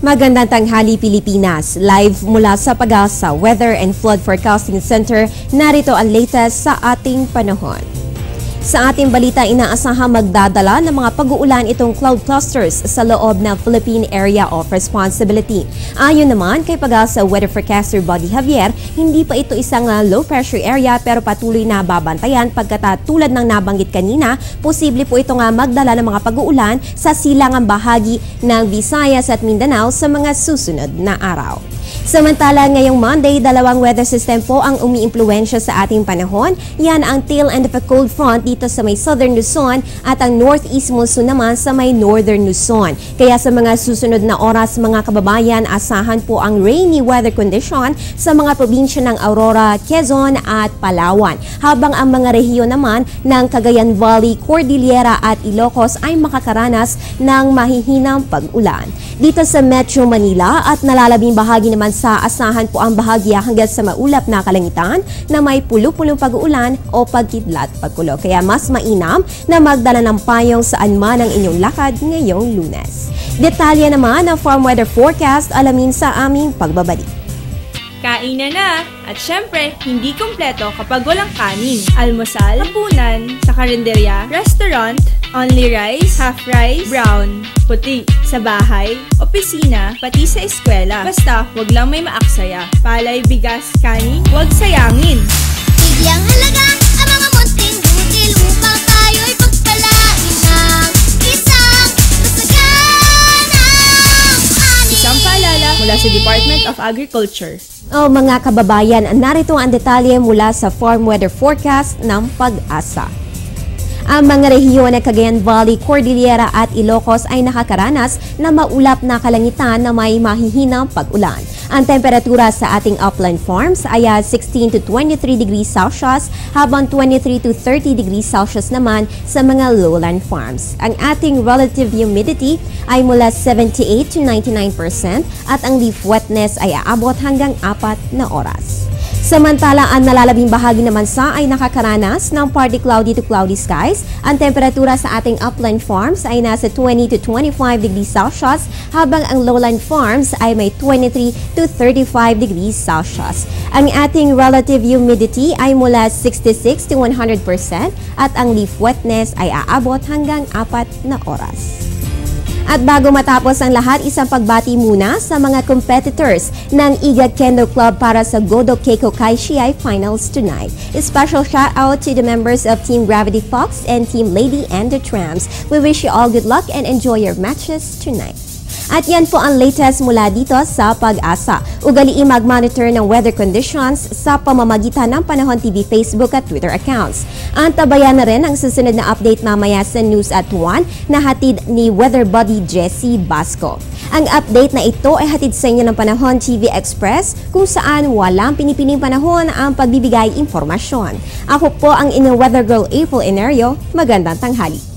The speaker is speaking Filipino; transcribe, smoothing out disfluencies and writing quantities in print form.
Magandang tanghali Pilipinas, live mula sa Pag-asa Weather and Flood Forecasting Center, narito ang latest sa ating panahon. Sa ating balita, inaasahang magdadala ng mga pag-uulan itong cloud clusters sa loob ng Philippine Area of Responsibility. Ayon naman kay Pag-asa Weather Forecaster Buddy Javier, hindi pa ito isang low pressure area pero patuloy na babantayan pagkat tulad ng nabanggit kanina, posible po ito nga magdala ng mga pag-uulan sa silangang bahagi ng Visayas at Mindanao sa mga susunod na araw. Samantala, ngayong Monday, dalawang weather system po ang umiimpluwensya sa ating panahon. Yan ang tail end of a cold front dito sa may southern Luzon at ang northeast monsoon naman sa may northern Luzon. Kaya sa mga susunod na oras, mga kababayan, asahan po ang rainy weather condition sa mga probinsya ng Aurora, Quezon at Palawan. Habang ang mga rehiyon naman ng Cagayan Valley, Cordillera at Ilocos ay makakaranas ng mahihinang pag-ulan. Dito sa Metro Manila at nalalabing bahagi naman sa asahan po ang bahagya hanggang sa maulap na kalangitan na may pulo-pulong pag-uulan o pagkidlat pagkulo. Kaya mas mainam na magdala ng payong saan man ang inyong lakad ngayong Lunes. Detalye naman ng farm weather forecast alamin sa aming pagbabalik. Kain na! At syempre, hindi kumpleto kapag walang kanin. Almusal, hapunan, sa karinderya, restaurant, only rice, half rice, brown, puti, sa bahay, opisina, pati sa eskwela. Basta, wag lang may maaksaya. Palay, bigas, kanin, wag sayangin. Bigyang halaga ang mga munting butil upang tayo'y pagpalain ng isang masaganang ani. Isang paalala mula sa Department of Agriculture. Mga kababayan, narito ang detalye mula sa farm weather forecast ng Pag-asa. Ang mga rehiyon ng Cagayan Valley, Cordillera at Ilocos ay nakakaranas na maulap na kalangitan na may mahihinang pag-ulan. Ang temperatura sa ating upland farms ay 16 to 23 degrees Celsius habang 23 to 30 degrees Celsius naman sa mga lowland farms. Ang ating relative humidity ay mula 78 to 99% at ang leaf wetness ay aabot hanggang 4 na oras. Samantala, ang nalalabing bahagi naman ay nakakaranas ng partly cloudy to cloudy skies. Ang temperatura sa ating upland farms ay nasa 20 to 25 degrees Celsius habang ang lowland farms ay may 23 to 35 degrees Celsius. Ang ating relative humidity ay mula 66 to 100% at ang leaf wetness ay aabot hanggang 4 na oras. At bago matapos ang lahat, isang pagbati muna sa mga competitors ng IGAD Kendo Club para sa Godo Keiko Kai Shiai Finals tonight. A special shout out to the members of Team Gravity Fox and Team Lady and the Trams. We wish you all good luck and enjoy your matches tonight. At yan po ang latest mula dito sa Pag-asa. Ugaliin mag-monitor ng weather conditions sa pamamagitan ng Panahon TV Facebook at Twitter accounts. Antabayan na rin ang susunod na update mamaya sa News at 1 na hatid ni Weather Buddy Jessie Basco. Ang update na ito ay hatid sa inyo ng Panahon TV Express kung saan walang pinipiling panahon ang pagbibigay impormasyon. Ako po ang inyong Weather Girl April Enerio. Magandang tanghali.